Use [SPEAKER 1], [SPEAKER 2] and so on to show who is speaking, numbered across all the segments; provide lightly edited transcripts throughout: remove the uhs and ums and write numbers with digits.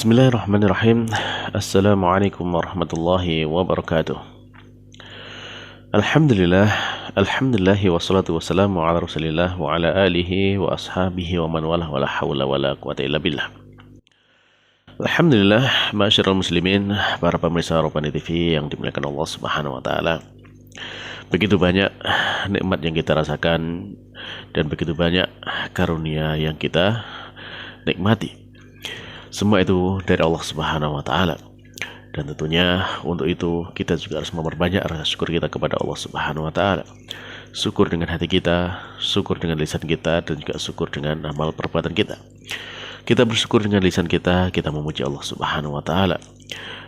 [SPEAKER 1] Bismillahirrahmanirrahim. Assalamualaikum warahmatullahi wabarakatuh. Alhamdulillah, alhamdulillahi wassalatu wassalamu ala rasulillah wa ala alihi wa ashabihi wa man walah wa la hawla wa la quwata illa billah. Alhamdulillah, ma'asyiral muslimin, para pemirsa Robbani TV yang dimuliakan Allah Subhanahu wa taala. Begitu banyak nikmat yang kita rasakan dan begitu banyak karunia yang kita nikmati. Semua itu dari Allah Subhanahu wa taala. Dan tentunya untuk itu kita juga harus memperbanyak rasa syukur kita kepada Allah Subhanahu wa taala. Syukur dengan hati kita, syukur dengan lisan kita, dan juga syukur dengan amal perbuatan kita. Kita bersyukur dengan lisan kita memuji Allah Subhanahu wa taala.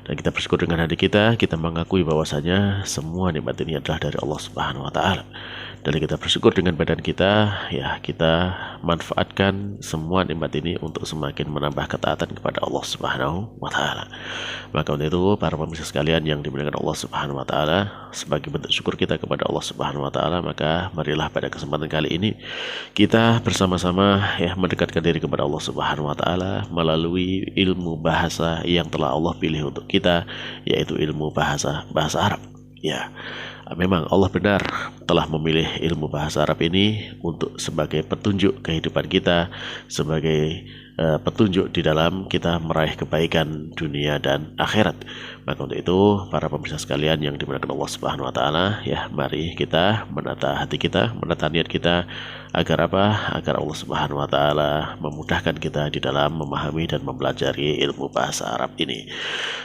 [SPEAKER 1] Dan kita bersyukur dengan hati kita mengakui bahwasanya semua nikmat ini adalah dari Allah Subhanahu wa taala. Dan kita bersyukur dengan badan kita, ya kita manfaatkan semua nikmat ini untuk semakin menambah ketaatan kepada Allah Subhanahu wa taala. Maka untuk itu para pemirsa sekalian yang dimuliakan Allah Subhanahu wa taala, sebagai bentuk syukur kita kepada Allah Subhanahu wa taala, maka marilah pada kesempatan kali ini kita bersama-sama ya mendekatkan diri kepada Allah Subhanahu wa taala melalui ilmu bahasa yang telah Allah pilih untuk kita, yaitu ilmu bahasa Arab. Ya, memang Allah benar telah memilih ilmu bahasa Arab ini untuk sebagai petunjuk kehidupan kita, sebagai petunjuk di dalam kita meraih kebaikan dunia dan akhirat. Maka untuk itu para pemirsa sekalian yang dimuliakan Allah Subhanahu wa taala, ya mari kita menata hati kita, menata niat kita agar apa? Agar Allah Subhanahu wa taala memudahkan kita di dalam memahami dan mempelajari ilmu bahasa Arab ini.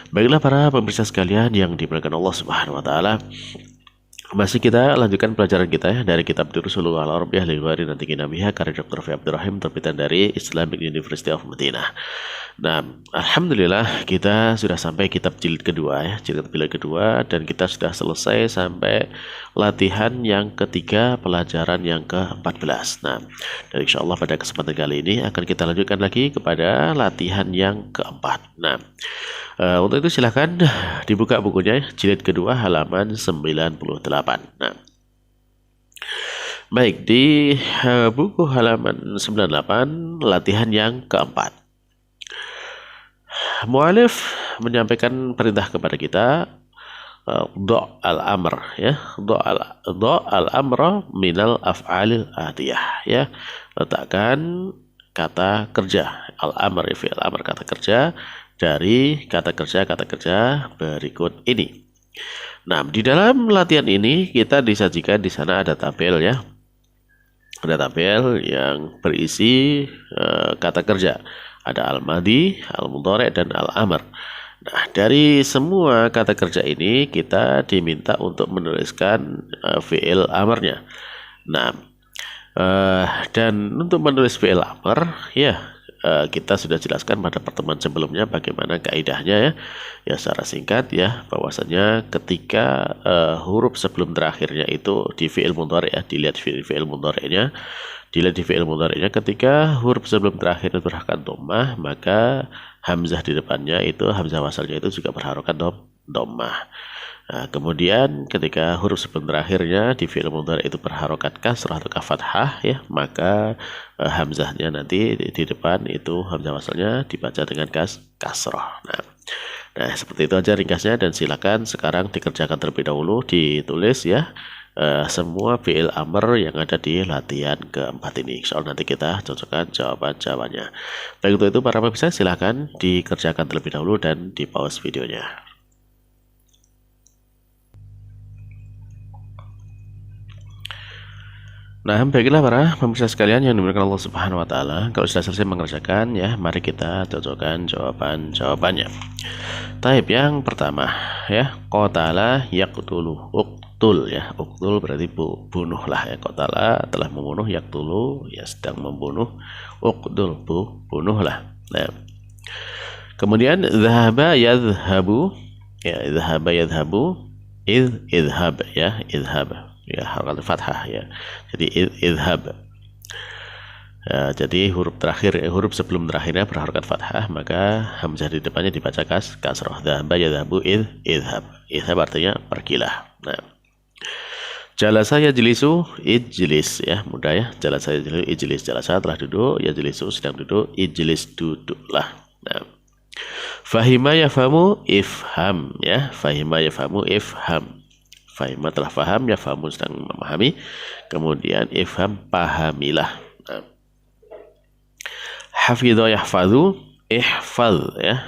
[SPEAKER 1] Baiklah para pemirsa sekalian yang dimuliakan Allah Subhanahu wa taala, masih kita lanjutkan pelajaran kita ya dari kitab Durusul Lughah Al-Arabiyyah li Ghairi Natiqin Biha karya Dr. Fi Abdurrahim terbitan dari Islamic University of Madinah. Nah, alhamdulillah kita sudah sampai kitab jilid kedua ya, jilid kedua, dan kita sudah selesai sampai latihan yang ketiga, pelajaran yang ke-14. Nah, dan insyaallah pada kesempatan kali ini akan kita lanjutkan lagi kepada latihan yang keempat. Nah, untuk itu silahkan dibuka bukunya jilid kedua halaman 98. Nah, baik di buku halaman 98 latihan yang keempat. Mu'alif menyampaikan perintah kepada kita do' al-amr ya, do' al-amra minal af'alil atiyah ya, letakkan kata kerja al-amr, fi'il amr kata kerja dari kata kerja berikut ini. Nah, di dalam latihan ini kita disajikan di sana ada tabel ya. Ada tabel yang berisi kata kerja. Ada al-madi, al-mudhari, dan al-amr. Nah, dari semua kata kerja ini kita diminta untuk menuliskan fi'il amarnya. Nah, dan untuk menulis fi'il amr ya, kita sudah jelaskan pada pertemuan sebelumnya bagaimana kaidahnya ya. Ya secara singkat ya, bahwasanya ketika huruf sebelum terakhirnya itu di fi'il mudhari ya, dilihat fi'il mudhari'nya. Dilihat di fi'il mudhari'nya, ketika huruf sebelum terakhir itu berharokat dhammah, maka hamzah di depannya itu hamzah wasalnya itu juga berharokat dhammah. Nah, kemudian ketika huruf sebelum terakhirnya di fi'il mudhari' itu berharokat kasrah atau fathah ya, maka hamzahnya nanti di depan itu hamzah wasalnya dibaca dengan kasrah. Nah, seperti itu aja ringkasnya, dan silakan sekarang dikerjakan terlebih dahulu, ditulis ya semua fi'il amr yang ada di latihan keempat ini. Soal nanti kita cocokkan jawabannya. Baik, untuk itu para pemirsa silakan dikerjakan terlebih dahulu dan di pause videonya. Nah, baiklah para pemirsa sekalian yang dimuliakan Allah Subhanahu wa taala, kalau sudah selesai mengerjakan ya, mari kita cocokkan jawabannya. Taib yang pertama ya, qatala yaqtulu, uqtul ya, uqtul berarti bunuhlah ya, qatala telah membunuh, yaqtulu ya sedang membunuh, uqtul bunuhlah. Nah, kemudian dhahaba yadhhabu ya, dhahaba yadhhabu, idhhab ya, idhhab ya, harokat fathah ya, jadi idhhab. Jadi huruf sebelum terakhirnya berharokat fathah, maka hamzah di depannya dibaca kasroh. Dhahaba yadhhabu idhhab. Idhhab artinya pergilah. Nah, jalasa yajlisu, ijlis ya, mudah ya. Jalasa yajlisu, ijlis. Jalasa telah duduk, yajlisu sedang duduk, ijlis duduklah. Nah, Fahima yafhamu ifham ya. Fahima yafhamu ifham. Fahima telah faham, yafhamu sedang memahami. Kemudian ifham pahamilah. Nah. Hafidho yahfadhu ihfadh ya.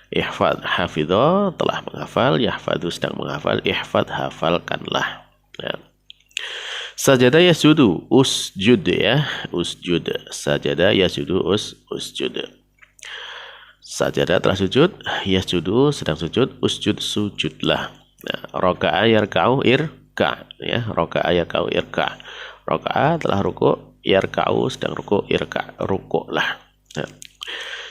[SPEAKER 1] Ihfadh, hafidho telah menghafal, yahfadhu sedang menghafal, ihfadh hafalkanlah. Ya. Sajada yasjudu usjud ya. Usjud. Sajada yasjudu usjud. Sajada telah sujud, yasjudu sedang sujud, usjud sujudlah. Nah, roka'a yarka'u irka ya. Roka'a yarka'u irka. Roka'a telah ruku', yarka'u sedang ruku', irka ruku'lah. Nah.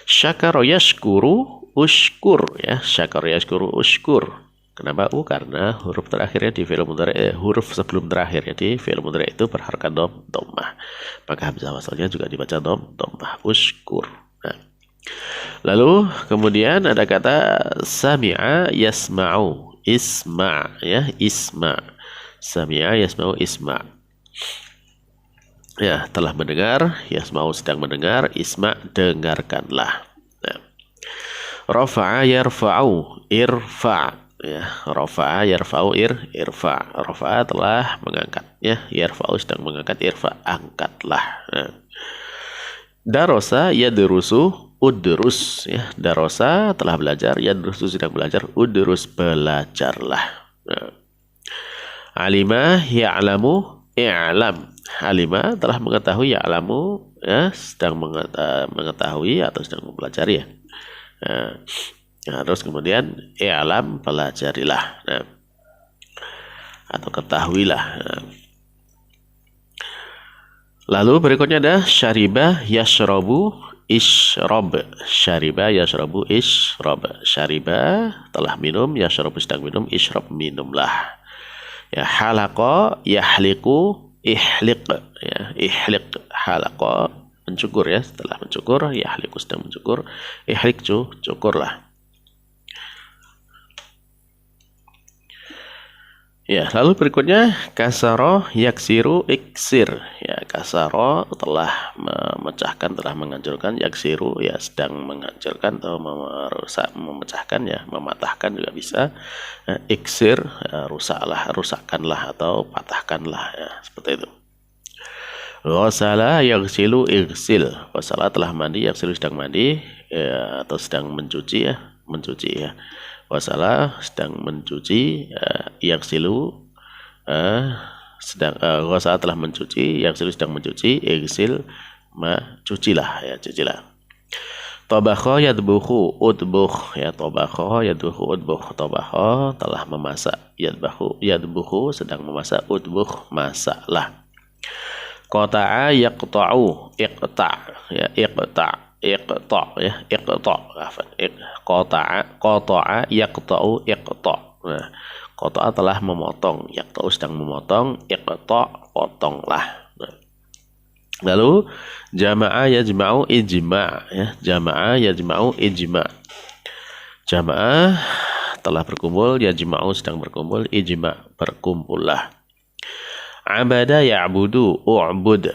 [SPEAKER 1] Syakara yashkuru ushkur ya. Syakara yashkuru ushkur. Kenapa U? Karena huruf terakhirnya di fi'il mudhari, huruf sebelum terakhir ya di fi'il mudhari itu berharakat dhammah. Maka hamzah wasalnya juga dibaca dhammah. Ushkur. Nah. Lalu kemudian ada kata sami'a yasma'u isma ya, isma. Sami'a yasma'u isma. Ya, telah mendengar, yasma'u sedang mendengar, isma dengarkanlah. Nah. Rafa'a yarfa'u irfa' ya. Rafa'a yarfa'u irfa'. Rafa'a telah mengangkat ya, yarfa'u sedang mengangkat, irfa' angkatlah. Nah. Darosa yadrusu udrus ya. Darosa telah belajar, yadrusu sedang belajar, udrus belajarlah. Nah. Alima ya'lamu i'lam. Alima telah mengetahui, ya'lamu ya, sedang mengetahui atau sedang mempelajari ya. Nah, terus kemudian i'lam pelajarilah. Nah. Atau ketahuilah. Nah. Lalu berikutnya ada syariba yashrabu ishrab. Syariba yashrabu ishrab. Syariba telah minum, yashrabu sedang minum, ishrab minumlah. Ya, halaqa yahliqu ihliq ya. Ihliq, halaqa mencukur ya, setelah mencukur, yahliqu sedang mencukur, ihliq cukurlah. Ya, lalu berikutnya kasaro yaksiru iksir. Ya, kasaro telah memecahkan, telah menghancurkan, yaksiru ya sedang menghancurkan atau merusak, memecahkan ya, mematahkan juga bisa. Iksir ya, rusaklah, rusakkanlah atau patahkanlah ya, seperti itu. Wasala yaksilu iksil. Wasala telah mandi, yaksilu sedang mandi ya, atau sedang mencuci ya, mencuci ya. Wasala sedang mencuci, yaksilu sedang wasala telah mencuci, yaksilu sedang mencuci, iksil cucilah ya, cucilah. Tabakha yadbukhu udbukh ya. Tabakha yadbukhu udbukh. Tabakha telah memasak, yadbukhu sedang memasak, udbukh masaklah. Qata'a yaqta'u iqta' ya, iqta' ya, qata'a yaqta'u iqta'. Nah, qata'a telah memotong, yaqta'u sedang memotong, iqta' potonglah. Nah. Lalu jama'a yajma'u ijma' ya. Jama'a yajma'u ijma'. Jama'a telah berkumpul, yajma'u sedang berkumpul, ijma' berkumpullah. Abada ya'budu u'bud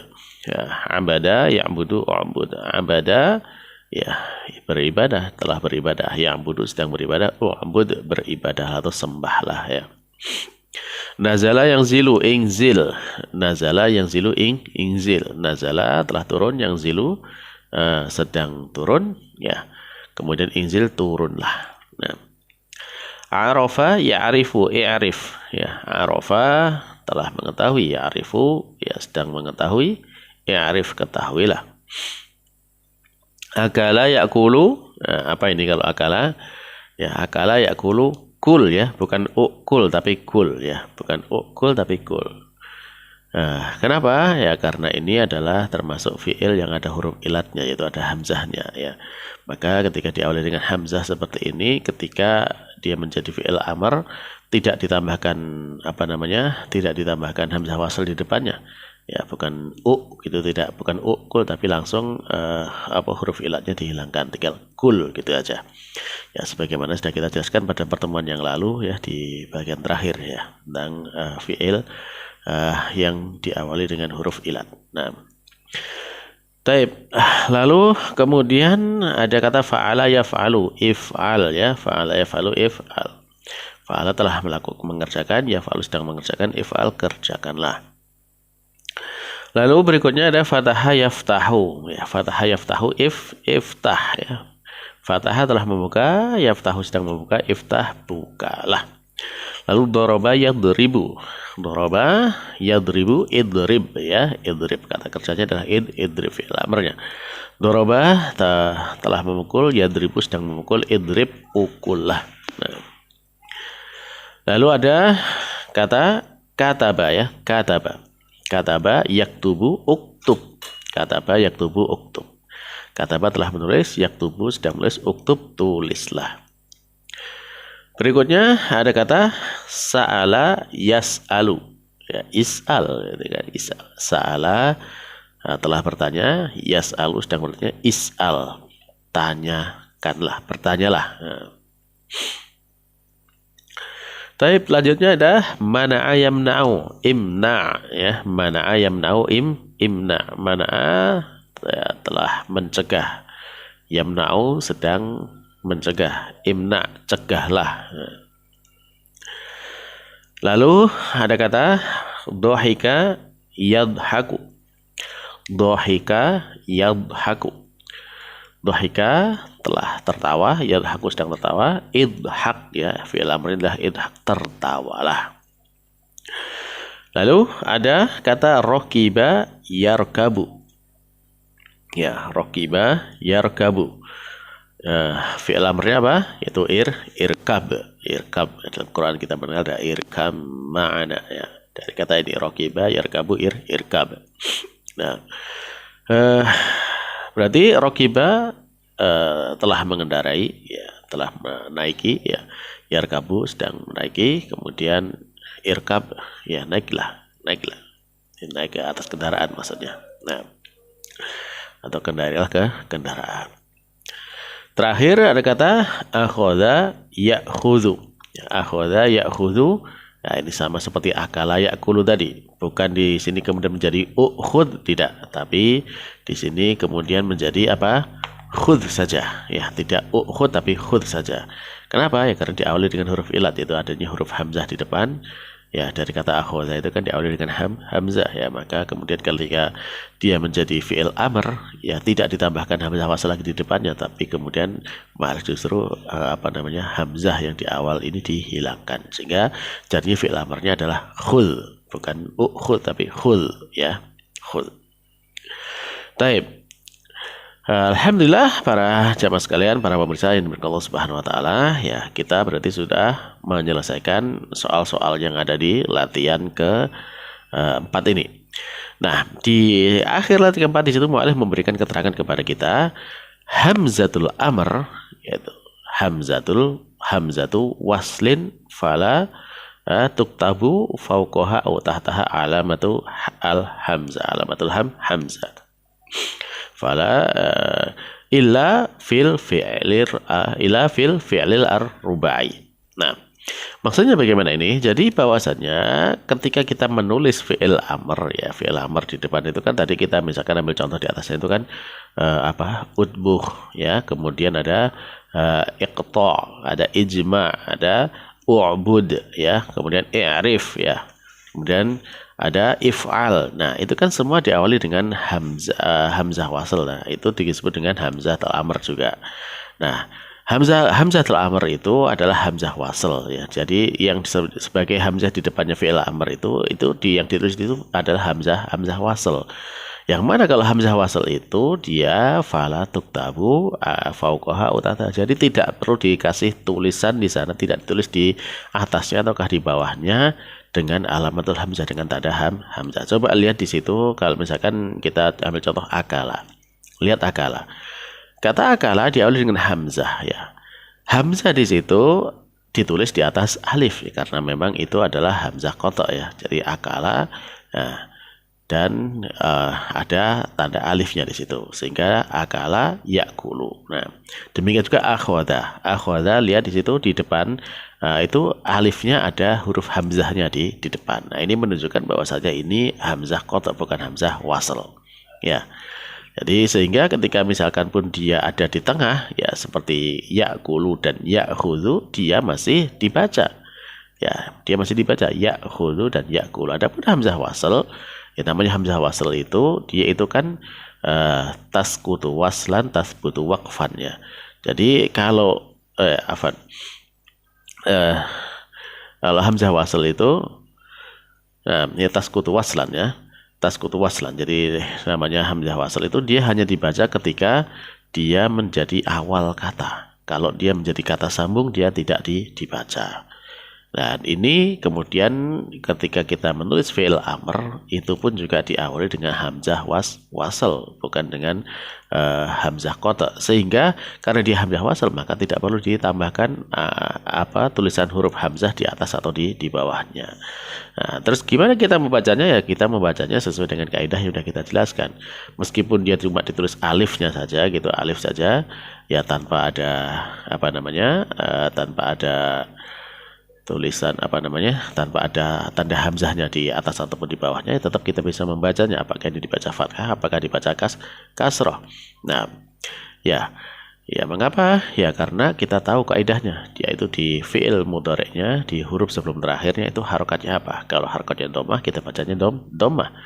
[SPEAKER 1] ya. Abada ya'budu u'bud. Abada ya beribadah, telah beribadah, ya'budu sedang beribadah, u'bud beribadah atau sembahlah ya. Nazala yang zilu ingzil. Nazala yang zilu ingzil. Nazala telah turun, yang zilu sedang turun ya. Kemudian ingzil turunlah. Nah. Arafa ya'rifu i'rif ya. Arafa telah mengetahui, ya'rifu ya sedang mengetahui, i'rif ketahuilah. Akala ya'kulu. Nah, apa ini kalau akala? Ya, akala ya'kulu kul ya, bukan ukul tapi kul ya, bukan ukul tapi kul. Nah, kenapa? Ya karena ini adalah termasuk fi'il yang ada huruf ilatnya, yaitu ada hamzahnya ya. Maka ketika diawali dengan hamzah seperti ini, ketika dia menjadi fi'il amr, tidak ditambahkan tidak ditambahkan hamzah wasl di depannya. Ya, bukan gitu, tidak, bukan ukul tapi langsung huruf ilatnya dihilangkan, tinggal kul gitu aja. Ya, sebagaimana sudah kita jelaskan pada pertemuan yang lalu ya, di bagian terakhir ya, tentang fi'il yang diawali dengan huruf ilat. Nah, Taib. Lalu kemudian ada kata fa'ala yaf'alu, if'al ya, fa'ala yaf'alu if'al. Fa'ala telah melakukan mengerjakan, yaf'alu sedang mengerjakan, if'al kerjakanlah. Lalu berikutnya ada fataha yaftahu ya, fataha yaftahu iftah ya. Fataha telah membuka, yaftahu sedang membuka, iftah bukalah. Lalu doroba yadribu. Doroba yadribu idrib ya, idrib kata kerjanya adalah idrib fi'il amrnya. Doroba telah memukul, yadribu sedang memukul, idrib pukullah. Nah. Lalu ada kata kataba ya, kataba. Kataba yaktubu uktub. Kataba yaktubu uktub. Kataba telah menulis, yaktubu sedang menulis, uktub tulislah. Berikutnya ada kata sa'ala yas'alu ya, is'al gitu kan, is'al. Sa'ala telah bertanya, yas'alu sedang bertanya, is'al tanyakanlah, bertanyalah. Taib selanjutnya ada mana'a yamna'u imna ya, mana'a yamna'u imna. Mana'a ya, telah mencegah, yamna'u sedang mencegah, imna cegahlah. Lalu ada kata dohika yadhaku. Dohika yadhaku. Dohika telah tertawa, yadhaku sedang tertawa, idhak ya, fi'il amrin adalah idhak, tertawalah. Lalu ada kata rokiba yarkabu. Ya, rokiba yarkabu. Fi'il amrnya apa? Itu irkab. Irkab dalam Quran kita mengenal ada irkam ma'ana ya. Dari kata ini rokiba yarkabu irkab. Nah, berarti rokiba telah mengendarai ya, telah menaiki ya, yarkabu sedang menaiki, kemudian irkab ya, naiklah naik ke atas kendaraan maksudnya. Nah, atau kendarilah ke kendaraan. Terakhir ada kata akhoda ya'khudhu. Akhoda ya'khudhu. Nah, ini sama seperti akala ya'kulu tadi. Bukan di sini kemudian menjadi ukhud, tidak. Tapi di sini kemudian menjadi apa? Khud saja. Ya, tidak ukhud tapi khud saja. Kenapa? Ya karena diawali dengan huruf ilat, yaitu adanya huruf hamzah di depan. Ya, dari kata akhoda itu kan diawali dengan hamzah ya, maka kemudian ketika dia menjadi fi'il amr ya tidak ditambahkan hamzah wasal lagi di depannya, tapi kemudian malah justru hamzah yang di awal ini dihilangkan, sehingga jadinya fi'il amrnya adalah khul, bukan ukhul tapi khul ya, khul. Taib. Alhamdulillah para jamaah sekalian, para pemirsa yang dimuliakan Allah Subhanahu wa taala, ya kita berarti sudah menyelesaikan soal-soal yang ada di latihan ke 4 ini. Nah, di akhir latihan keempat di situ mu'alif memberikan keterangan kepada kita hamzatul amr, yaitu hamzatu waslin fala tuktabu fauqaha aw tahtaha alamatul hamzah. Fala illa fil fi'lil ar-rubai. Nah, maksudnya bagaimana ini? Jadi bahwasannya ketika kita menulis fi'il amr ya, fi'il amr di depan itu kan tadi kita misalkan ambil contoh di atasnya itu kan utbuh ya, kemudian ada iqta, ada ijma, ada u'bud ya, kemudian i'rif ya. Kemudian ada if'al. Nah, itu kan semua diawali dengan hamzah wasl. Nah, itu disebut dengan hamzah al-amr juga. Nah, hamzah al-amr itu adalah hamzah wasl ya. Jadi yang sebagai hamzah di depannya fi'il amr itu yang ditulis itu adalah hamzah wasl. Yang mana kalau hamzah wasl itu dia fala tuktabu fauqaha utata. Jadi tidak perlu dikasih tulisan di sana, tidak ditulis di atasnya ataukah di bawahnya dengan alamatul hamzah, dengan tanda hamzah. Coba lihat di situ kalau misalkan kita ambil contoh akala. Lihat akala. Kata akala diawali dengan hamzah ya. Hamzah di situ ditulis di atas alif ya, karena memang itu adalah hamzah qata ya. Jadi akala nah, dan ada tanda alifnya di situ, sehingga akala yakulu. Nah, demikian juga akhwada. Akhwada lihat di situ di depan itu alifnya ada huruf hamzahnya di depan. Nah, ini menunjukkan bahwa saja ini hamzah qata bukan hamzah wasl. Ya. Jadi sehingga ketika misalkan pun dia ada di tengah, ya seperti ya'kulu dan ya'khudhu, dia masih dibaca. Ya, dia masih dibaca ya'khudhu dan ya'kulu. Adapun hamzah wasl, ya namanya hamzah wasl itu dia itu kan taskutu waslan tasbutu waqfan ya. Jadi kalau afan kalau hamzah wasl itu ya taskutu waslan ya. Taskutu waslan. Jadi namanya hamzah wasl itu dia hanya dibaca ketika dia menjadi awal kata. Kalau dia menjadi kata sambung dia tidak dibaca. Dan ini kemudian ketika kita menulis fi'il amr itu pun juga diawali dengan hamzah wasl, bukan dengan hamzah qata. Sehingga karena dia hamzah wasl maka tidak perlu ditambahkan tulisan huruf hamzah di atas atau di bawahnya. Nah, terus gimana kita membacanya? Ya kita membacanya sesuai dengan kaidah yang sudah kita jelaskan. Meskipun dia cuma ditulis alifnya saja gitu, alif saja ya tanpa ada tanpa ada tulisan tanpa ada tanda hamzahnya di atas ataupun di bawahnya, ya tetap kita bisa membacanya apakah ini dibaca fathah apakah dibaca kasroh. Nah ya mengapa? Ya karena kita tahu kaidahnya, yaitu di fi'il mudhari'nya di huruf sebelum terakhirnya itu harokatnya apa. Kalau harokatnya dhammah kita bacanya dhammah.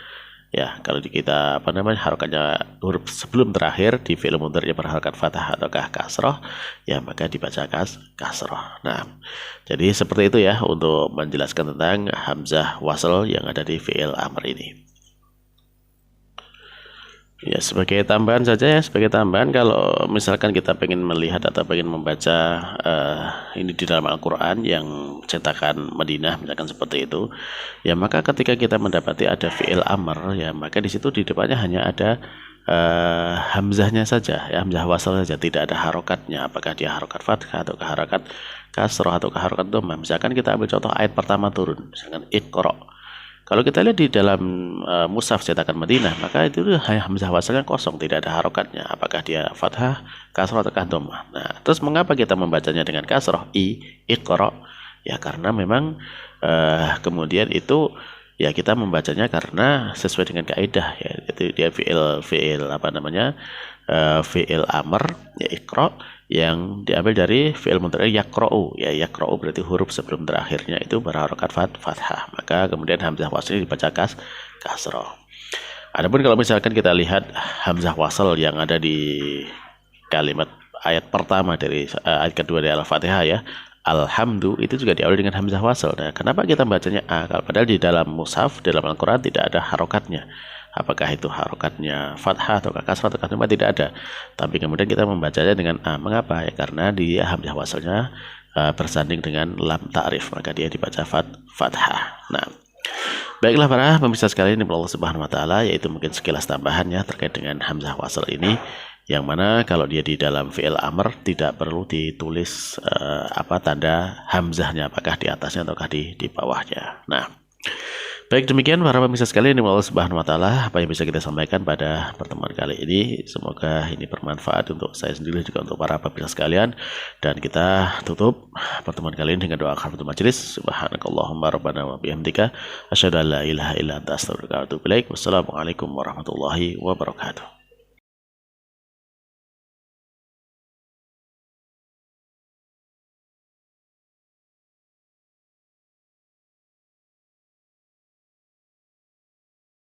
[SPEAKER 1] Ya, kalau kita harokatnya huruf sebelum terakhir di fi'il mudhari'nya berharokat fathah ataukah kasroh, ya maka dibaca kasroh. Nah, jadi seperti itu ya untuk menjelaskan tentang hamzah wasl yang ada di fi'il amr ini. Ya, sebagai tambahan saja ya, sebagai tambahan kalau misalkan kita pengen melihat atau pengen membaca ini di dalam Al-Quran yang cetakan Madinah misalkan seperti itu, ya maka ketika kita mendapati ada fi'il amr, ya maka di situ di depannya hanya ada hamzahnya saja, ya hamzah wasal saja, tidak ada harokatnya, apakah dia harokat fathah atau harokat kasroh atau harokat dhammah. Misalkan kita ambil contoh ayat pertama turun, misalkan iqra. Kalau kita lihat di dalam mushaf cetakan Madinah, maka itu hanya hamzah wasalnya kosong, tidak ada harokatnya. Apakah dia fathah, kasroh, atau dhammah. Nah, terus mengapa kita membacanya dengan kasroh? Iqra. Ya karena memang kemudian itu ya kita membacanya karena sesuai dengan kaidah ya. Itu dia fi'il amr ya iqra yang diambil dari fi'il mudhari' yaqra'u. Ya yaqra'u berarti huruf sebelum terakhirnya itu berharokat fathah. Maka kemudian hamzah wasl dibaca kasroh. Adapun kalau misalkan kita lihat hamzah wasl yang ada di kalimat ayat pertama dari ayat kedua dari Al-Fatihah ya, alhamdu, itu juga diawali dengan hamzah wasl. Nah, kenapa kita bacanya kalau padahal di dalam mushaf, dalam Al-Quran tidak ada harokatnya. Apakah itu harokatnya fathah atau kasrah atau dhammah, tidak ada. Tapi kemudian kita membacanya dengan mengapa? Ya karena dia hamzah wasalnya bersanding dengan lam ta'rif, maka dia dibaca fathah. Nah, baiklah para pemirsa sekalian ini Allah Subhanahu wa taala, yaitu mungkin sekilas tambahannya terkait dengan hamzah wasl ini, yang mana kalau dia di dalam fi'il amr tidak perlu ditulis tanda hamzahnya, apakah di atasnya ataukah di bawahnya. Nah, baik demikian para pemirsa sekalian ini Allah Subhanahu wa taala apa yang bisa kita sampaikan pada pertemuan kali ini. Semoga ini bermanfaat untuk saya sendiri juga untuk para pemirsa sekalian, dan kita tutup pertemuan kali ini dengan doa kafaratul majelis. Subhanakallahumma rabbana wa bihamdika asyhadu an la ilaha illa anta astaghfiruka wa atubu ilaik. Wassalamualaikum warahmatullahi wabarakatuh.